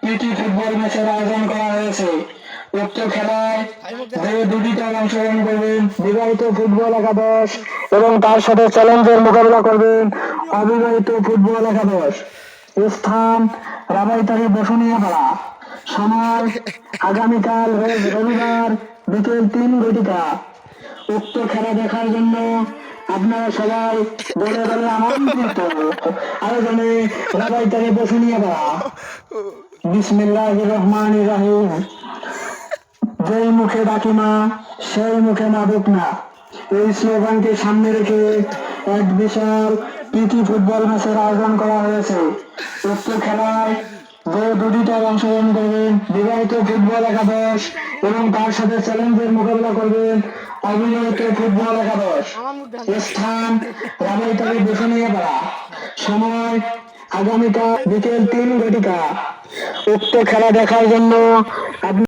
প্রীতি football ম্যাচের আয়োজন করা হয়েছে। উক্ত খেলায় যে দুটি দল অংশগ্রহণ করবেন, বিবাহিত ফুটবল একাদশ এবং তার সাথে চ্যালেঞ্জের মোকাবিলা করবেন অবিবাহিত ফুটবল একাদশ। স্থান রাবাইতারি বসুনিয়া পাড়া। সময় আগামীকাল রবিবার বিকেল 3 ঘটিকা। উক্ত খেলা দেখার জন্য আপনারা সবাই দলে দলে আমন্ত্রিত। আয়োজনে রাবাইতারি বসুনিয়া পাড়া। বিসমিল্লাহির রহমানির রহিম। যেই মুখে ডাকি মা সেই মুখে মাদক না, এই স্লোগানকে সামনে রেখে এক বিশাল প্রীতি ফুটবল ম্যাচের আয়োজন করা হয়েছে। উক্ত খেলায় যে দুটি দল অংশগ্রহণ করবেন, বিবাহিত ফুটবল একাদশ এবং তার সাথে চ্যালেঞ্জের মোকাবিলা করবেন অবিবাহিত ফুটবল একাদশ। স্থান রাবাইতারি বসুনিয়া পাড়া। সময় আগামীকাল বিকেল 3 ঘটিকা। উক্ত খেলা দেখার জন্য আপনি